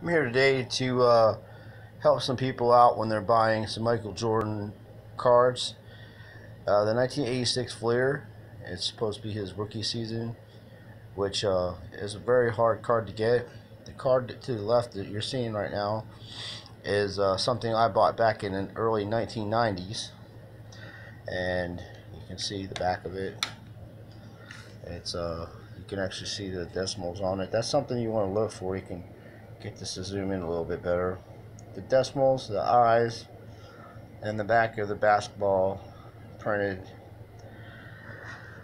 I'm here today to help some people out when they're buying some Michael Jordan cards. The 1986 Fleer, it's supposed to be his rookie season, which is a very hard card to get. The card to the left that you're seeing right now is something I bought back in the early 1990s, and you can see the back of it. It's you can actually see the decimals on it. That's something you want to look for. You can get this to zoom in a little bit better. The decimals, the eyes, and the back of the basketball printed.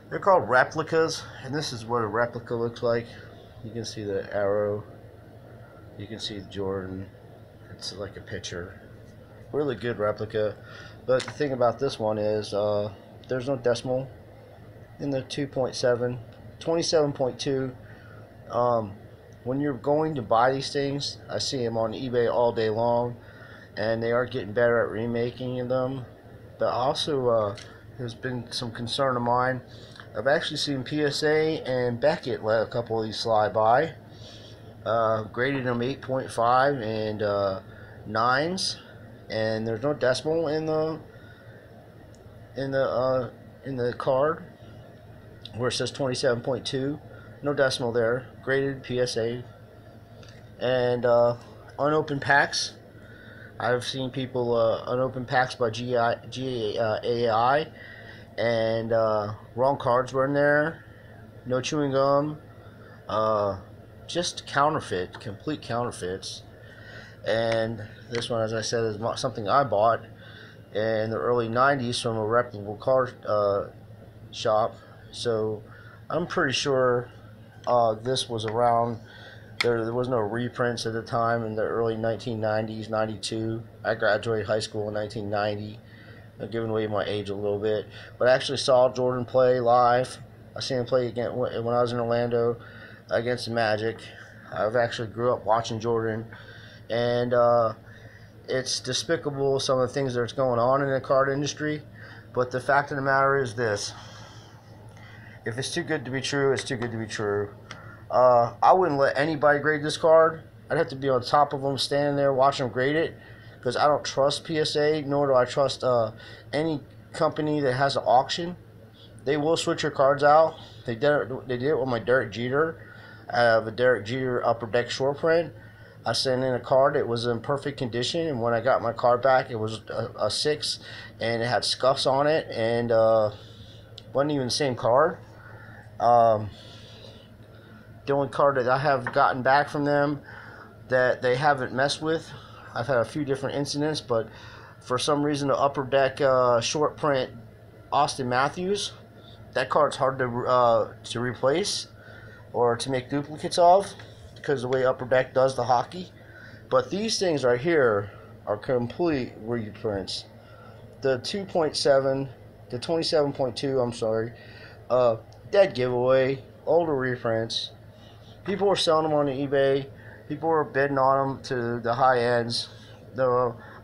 They're called replicas, and this is what a replica looks like. You can see the arrow. You can see Jordan. It's like a picture. Really good replica. But the thing about this one is there's no decimal in the 2.7, 27.2. When you're going to buy these things, I see them on eBay all day long, and they are getting better at remaking them. But also, there's been some concern of mine. I've actually seen PSA and Beckett let a couple of these slide by. Graded them 8.5 and 9s, and there's no decimal in the card where it says 27.2. No decimal there. Graded PSA and unopened packs. I've seen people unopened packs by GAI, and wrong cards were in there. No chewing gum. Just counterfeit, complete counterfeits. And this one, as I said, is something I bought in the early 90s from a reputable card shop. So I'm pretty sure this was around. There was no reprints at the time in the early 1990s, 92. I graduated high school in 1990. I'm giving away my age a little bit. But I actually saw Jordan play live. I seen him play again when I was in Orlando against the Magic. I've actually grew up watching Jordan. And it's despicable, some of the things that's going on in the card industry. But the fact of the matter is this. If it's too good to be true, it's too good to be true. I wouldn't let anybody grade this card. I'd have to be on top of them, standing there watching them grade it, because I don't trust PSA, nor do I trust any company that has an auction. They will switch your cards out. They did it with my Derek Jeter. I have a Derek Jeter Upper Deck short print. I sent in a card. It was in perfect condition, and when I got my card back, it was a 6, and it had scuffs on it, and wasn't even the same card. The only card that I have gotten back from them that they haven't messed with, I've had a few different incidents, but for some reason the Upper Deck short print Austin Matthews, that card's hard to replace or to make duplicates of because of the way Upper Deck does the hockey. But these things right here are complete reprints. The 2.7, the 27.2, I'm sorry, dead giveaway, older reprints. People were selling them on eBay. People were bidding on them to the high ends.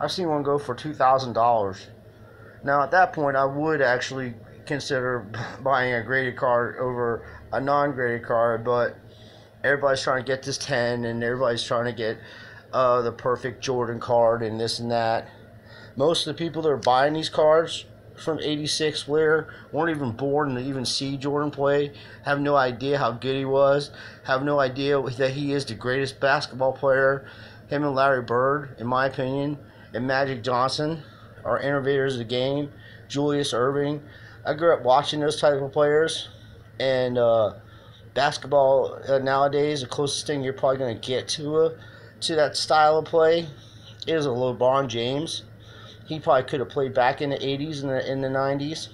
I've seen one go for $2,000. Now, at that point, I would actually consider buying a graded card over a non-graded card, but everybody's trying to get this 10, and everybody's trying to get the perfect Jordan card and this and that. Most of the people that are buying these cards from 86 Fleer weren't even born to even see Jordan play, have no idea how good he was, have no idea that he is the greatest basketball player. Him and Larry Bird, in my opinion, and Magic Johnson are innovators of the game. Julius Erving. I grew up watching those type of players, and basketball nowadays, the closest thing you're probably going to get to that style of play is a LeBron James. He probably could have played back in the 80s and in the 90s.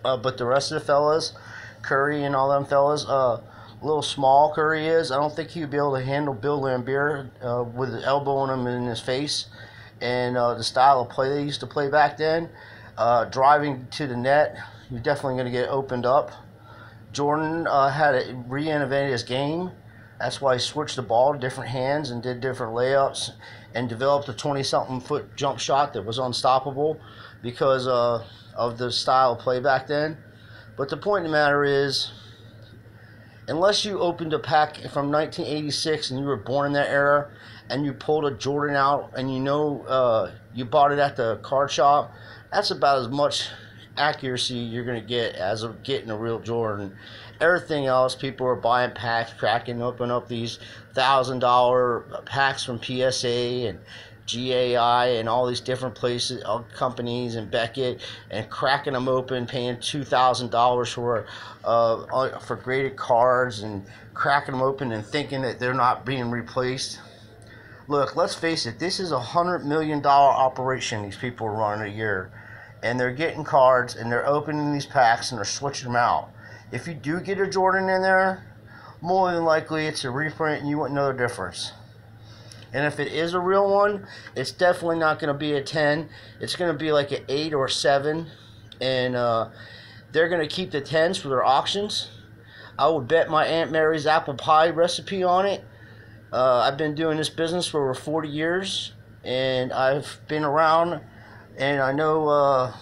But the rest of the fellas, Curry and all them fellas, a little small Curry is. I don't think he would be able to handle Bill Laimbeer with his elbow on him in his face. And the style of play they used to play back then, driving to the net, you're definitely going to get opened up. Jordan reinvented his game. That's why he switched the ball to different hands and did different layups and developed a 20-something foot jump shot that was unstoppable because of the style of play back then. But the point of the matter is, unless you opened a pack from 1986 and you were born in that era, and you pulled a Jordan out and you bought it at the card shop, that's about as much accuracy you're going to get as of getting a real Jordan. Everything else, people are buying packs, open up these $1,000 packs from PSA and GAI and all these different places, companies, and Beckett, and cracking them open, paying $2,000 for graded cards, and cracking them open and thinking that they're not being replaced. Look, let's face it, this is $100 million operation these people are running a year. And they're getting cards, and they're opening these packs, and they're switching them out. If you do get a Jordan in there, more than likely it's a reprint, and you wouldn't know the difference. And if it is a real one, it's definitely not going to be a 10. It's going to be like an 8 or 7. And they're going to keep the 10s for their auctions. I would bet my Aunt Mary's apple pie recipe on it. I've been doing this business for over 40 years, and I've been around, and I know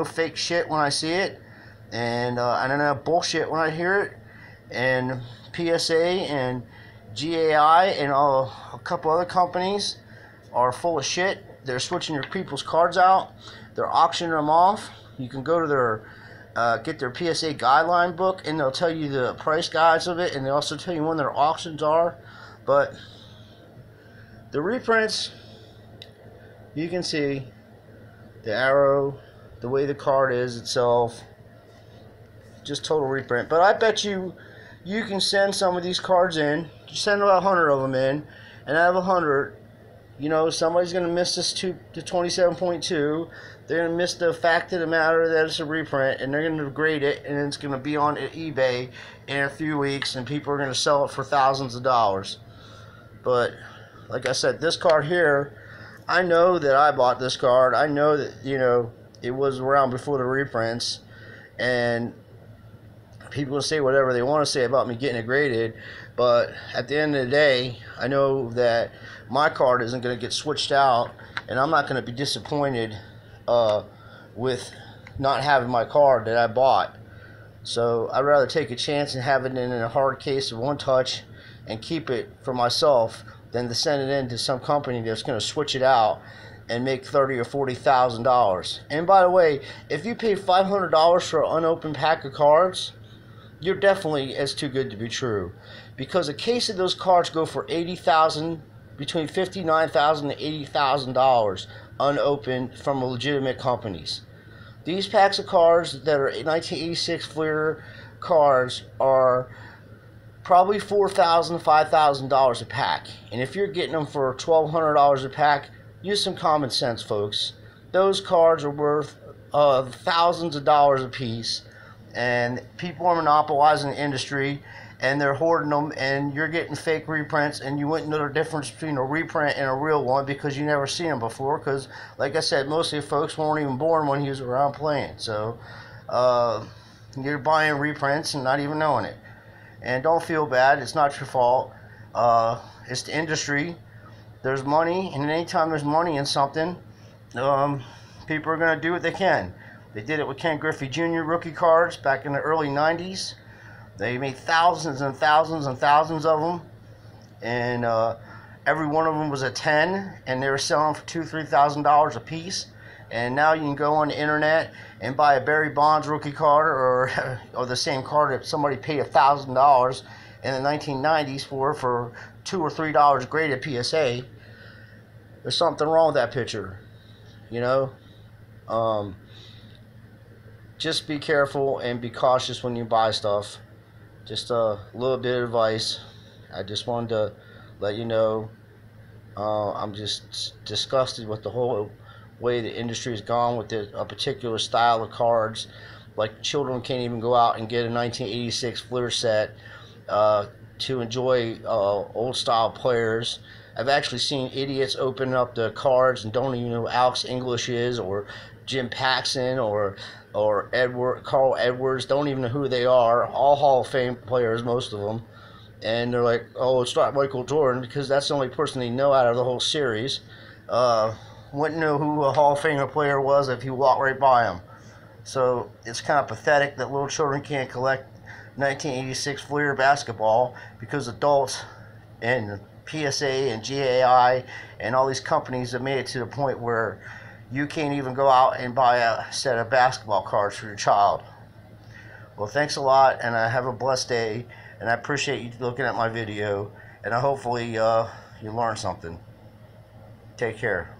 fake shit when I see it, and I know bullshit when I hear it. And PSA and GAI and a couple other companies are full of shit. They're switching your people's cards out. They're auctioning them off. You can go to their get their PSA guideline book, and they'll tell you the price guides of it, and they also tell you when their auctions are. But the reprints, you can see the arrow, the way the card is itself, just total reprint. But I bet you can send some of these cards in. You send about 100 of them in, and out of 100, somebody's going to miss this to 27.2. They're going to miss the fact of the matter that it's a reprint, and they're going to grade it, and it's going to be on eBay in a few weeks, and people are going to sell it for thousands of dollars. But like I said, this card here, I know that I bought this card. I know that it was around before the reprints, and people will say whatever they want to say about me getting it graded, but at the end of the day, I know that my card isn't going to get switched out, and I'm not going to be disappointed with not having my card that I bought. So I'd rather take a chance and have it in a hard case of one touch and keep it for myself than to send it in to some company that's going to switch it out and make $30,000 or $40,000. And by the way, if you pay $500 for an unopened pack of cards, you're definitely as too good to be true, because a case of those cards go for $80,000, between $59,000 and $80,000 unopened from legitimate companies. These packs of cards that are 1986 Fleer cards are probably $4,000, $5,000 a pack. And if you're getting them for $1,200 a pack, use some common sense, folks. Those cards are worth thousands of dollars a piece, and people are monopolizing the industry, and they're hoarding them, and you're getting fake reprints, and you wouldn't know the difference between a reprint and a real one because you never seen them before, because like I said, most of the folks weren't even born when he was around playing. So you're buying reprints and not even knowing it. And don't feel bad, it's not your fault. It's the industry. There's money, and anytime there's money in something, people are going to do what they can. They did it with Ken Griffey Jr. rookie cards back in the early 90s. They made thousands and thousands and thousands of them, and every one of them was a 10, and they were selling for $2,000, $3,000 a piece. And now you can go on the internet and buy a Barry Bonds rookie card, or the same card that somebody paid $1,000 in the 1990s for $2 or $3 graded PSA. There's something wrong with that picture, Just be careful and be cautious when you buy stuff. Just a little bit of advice. I just wanted to let you know. I'm just disgusted with the whole way the industry has gone with a particular style of cards. Like, children can't even go out and get a 1986 Fleer set to enjoy old style players. I've actually seen idiots open up the cards and don't even know who Alex English is, or Jim Paxson, or Carl Edwards. Don't even know who they are. All Hall of Fame players, most of them. And they're like, oh, it's not Michael Jordan, because that's the only person they know out of the whole series. Wouldn't know who a Hall of Fame player was if you walked right by him. So it's kind of pathetic that little children can't collect 1986 Fleer basketball because adults and PSA and GAI and all these companies have made it to the point where you can't even go out and buy a set of basketball cards for your child. Well, thanks a lot, and have a blessed day, and I appreciate you looking at my video, and hopefully you learned something. Take care.